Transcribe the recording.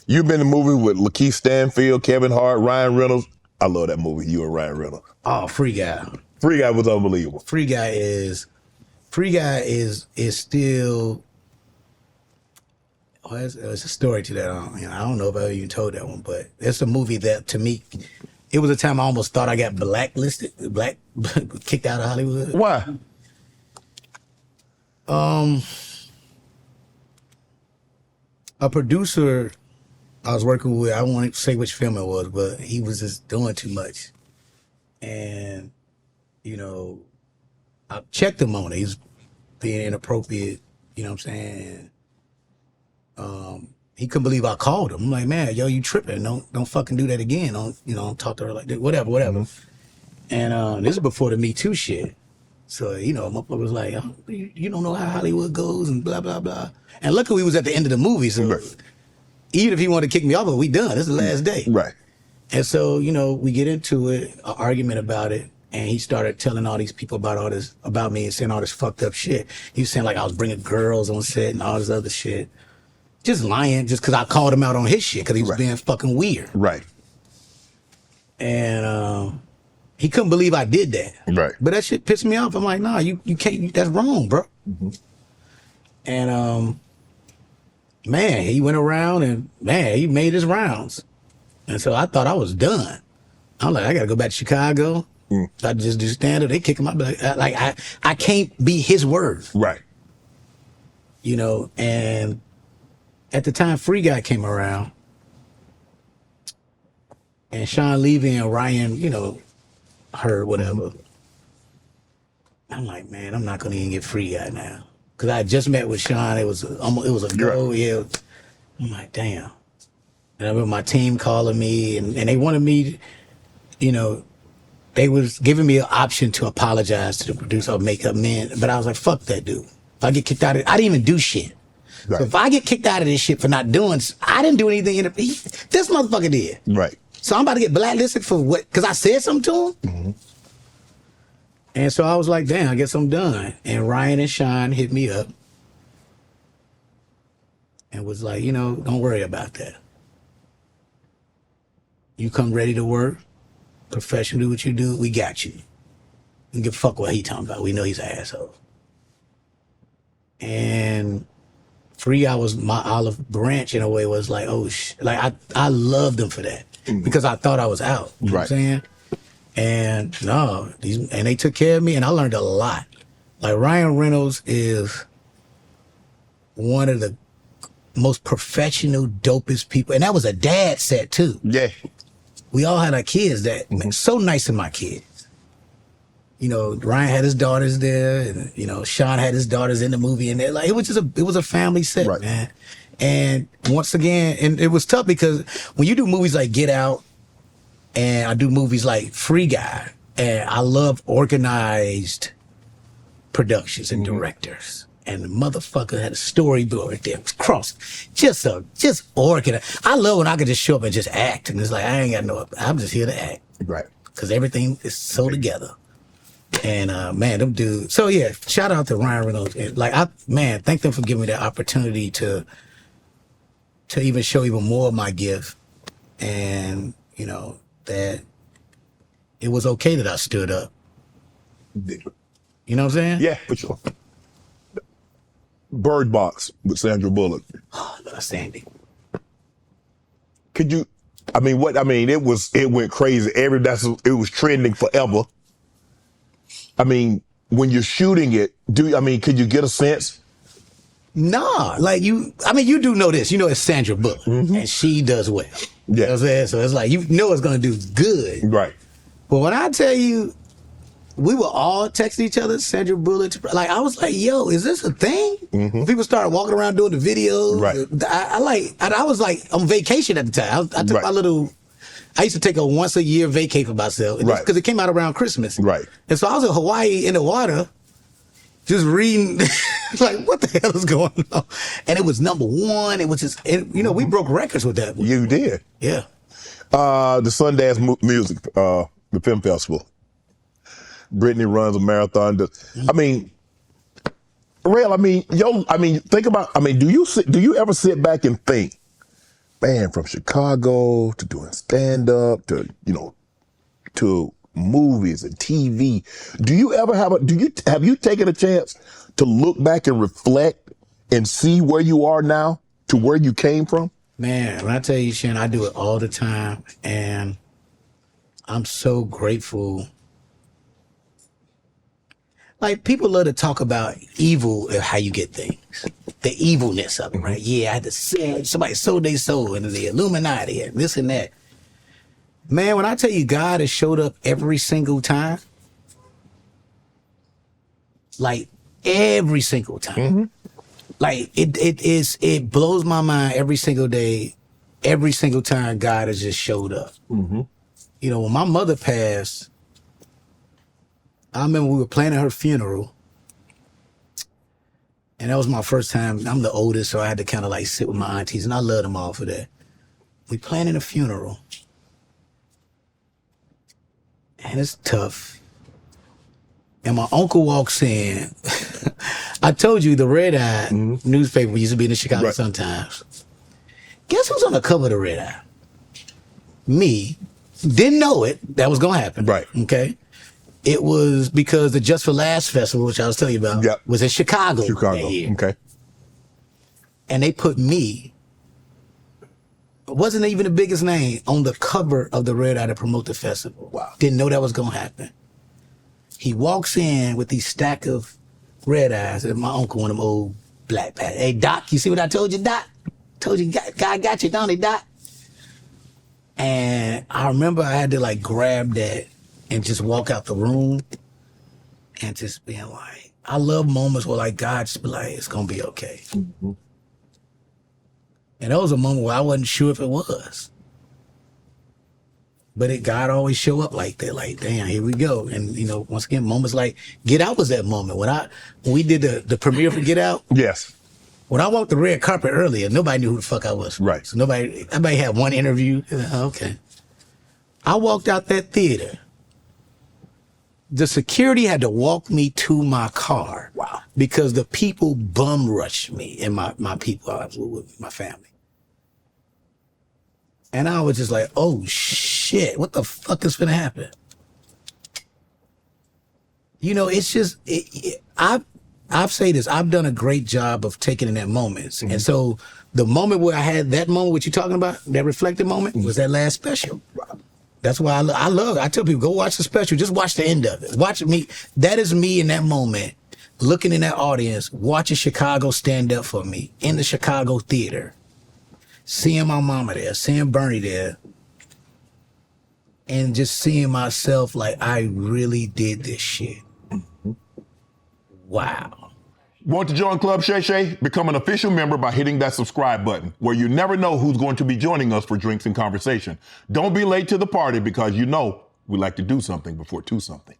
You've been in a movie with Lakeith Stanfield, Kevin Hart, Ryan Reynolds. I love that movie. You and Ryan Reynolds. Oh, Free Guy. Free Guy was unbelievable. Free Guy is still. Oh, it's a story to that. I don't know if I even told that one, but it's a movie that to me, it was a time I almost thought I got blacklisted, kicked out of Hollywood. Why? A producer I was working with, I won't say which film it was, but he was just doing too much. And, I checked him on it. He was being inappropriate, you know what I'm saying? He couldn't believe I called him. I'm like, man, yo, you tripping. Don't fucking do that again. Don't talk to her like that. Whatever. Mm-hmm. And this is before the Me Too shit. So, my motherfucker was like, oh, you don't know how Hollywood goes and blah, blah, blah. And luckily we was at the end of the movie, so right. Even if he wanted to kick me off, we done. This is the last day. Right. And so, we get into it, an argument about it, and he started telling all these people about me and saying all this fucked up shit. He was saying like I was bringing girls on set and all this other shit. Just lying, just because I called him out on his shit, because he was right. being fucking weird. Right. And he couldn't believe I did that. Right. But that shit pissed me off. I'm like, nah, you can't, that's wrong, bro. Mm-hmm. And man, he went around and man, he made his rounds. And so I thought I was done. I'm like, I gotta go back to Chicago. I just do stand up, they kick him out. Like I can't be his word. Right. And at the time Free Guy came around, and Sean Levy and Ryan, heard whatever. I'm like, man, I'm not gonna even get Free Guy now. Cause I just met with Sean. It was a go. Right. Yeah. I'm like, damn. And I remember my team calling me and they wanted me, they was giving me an option to apologize to the producer or make up men. But I was like, fuck that dude. If I get kicked out of it, I didn't even do shit. Right. So if I get kicked out of this shit for not doing, I didn't do anything. This motherfucker did. Right. So I'm about to get blacklisted for what? Because I said something to him? Mm-hmm. And so I was like, damn, I guess I'm done. And Ryan and Sean hit me up and was like, don't worry about that. You come ready to work, professional, do what you do, we got you. You give a fuck what he talking about. We know he's an asshole. And Free Guy was my olive branch in a way, was like, oh, I loved him for that. Mm-hmm. Because I thought I was out. You know what I'm saying? And and they took care of me, and I learned a lot. Like Ryan Reynolds is one of the most professional, dopest people, and that was a dad set too. Yeah, we all had our kids that so nice to my kids. Ryan had his daughters there, and Sean had his daughters in the movie, and like it was a family set, right. Man. And once again, and it was tough because when you do movies like Get Out. And I do movies like Free Guy, and I love organized productions and directors. And the motherfucker had a storyboard there, just organized. I love when I can just show up and just act, and it's like I'm just here to act, right? Because everything is so together. And man, them dudes. So yeah, shout out to Ryan Reynolds. Thank them for giving me that opportunity to even show even more of my gift, and that it was okay that I stood up. You know what I'm saying? Yeah, for sure. Bird Box with Sandra Bullock. Oh, I love Sandy. Could you? It went crazy. It was trending forever. When you're shooting it, could you get a sense? Nah, you do know this. It's Sandra Bullock, and she does well. Yeah. You know what I'm saying? So it's like, it's going to do good. Right. But when I tell you, we were all texting each other, Sandra Bullock. I was like, yo, is this a thing? Mm-hmm. People started walking around doing the videos. Right. I was like on vacation at the time. I took I used to take a once a year vacay for myself. Right. Because it came out around Christmas. Right. And so I was in Hawaii in the water, just reading, like, what the hell is going on? And it was #1. It was just, we broke records with that. You did? Yeah. The Sundance Music, the film festival. Brittany runs a marathon. Rel, think about, do you ever sit back and think, man, from Chicago to doing stand-up to, to movies and TV. Do you ever have you taken a chance to look back and reflect and see where you are now to where you came from? Man, when I tell you, Shannon, I do it all the time, and I'm so grateful. Like, people love to talk about evil and how you get things, the evilness of it, right? Yeah, I had to sell, somebody sold their soul into the Illuminati and this and that. Man, when I tell you God has showed up every single time, like every single time, like it blows my mind every single day, every single time God has just showed up. When my mother passed, I remember we were planning her funeral, and that was my first time. I'm the oldest, so I had to kind of like sit with my aunties, and I love them all for that. We planning a funeral, and it's tough. And my uncle walks in. I told you the Red Eye newspaper used to be in the Chicago Sun-Times. Guess who's on the cover of the Red Eye? Me. Didn't know it. That was gonna happen. Right. Okay. It was because the Just for Laughs festival, which I was telling you about, was in Chicago. That year. Okay. And they put me, wasn't even the biggest name, on the cover of the Red Eye to promote the festival. Wow. Didn't know that was gonna happen. He walks in with these stack of Red Eyes, and my uncle, one of them old black pants. Hey, Doc, you see what I told you, Doc? Told you, God got you, don't he, Doc? And I remember I had to like grab that and just walk out the room and just being like, I love moments where like God just be like, it's gonna be okay. And that was a moment where I wasn't sure if it was. But God always show up like that, like, damn, here we go. And once again, moments like Get Out was that moment. When we did the premiere for Get Out. Yes. When I walked the red carpet earlier, nobody knew who the fuck I was. Right. So everybody had one interview. Okay. I walked out that theater. The security had to walk me to my car. Wow. Because the people bum rushed me and my people I was with, my family. And I was just like, oh shit, what the fuck is gonna happen? It's just, I've say this, I've done a great job of taking in that moments. And so the moment where I had that moment, what you're talking about, that reflective moment, was that last special. That's why I tell people, go watch the special, just watch the end of it. Watch me. That is me in that moment, looking in that audience, watching Chicago stand up for me in the Chicago theater, seeing my mama there, seeing Bernie there, and just seeing myself like, I really did this shit. Wow. Want to join Club Shay Shay? Become an official member by hitting that subscribe button, where you never know who's going to be joining us for drinks and conversation. Don't be late to the party, because we like to do something before two something.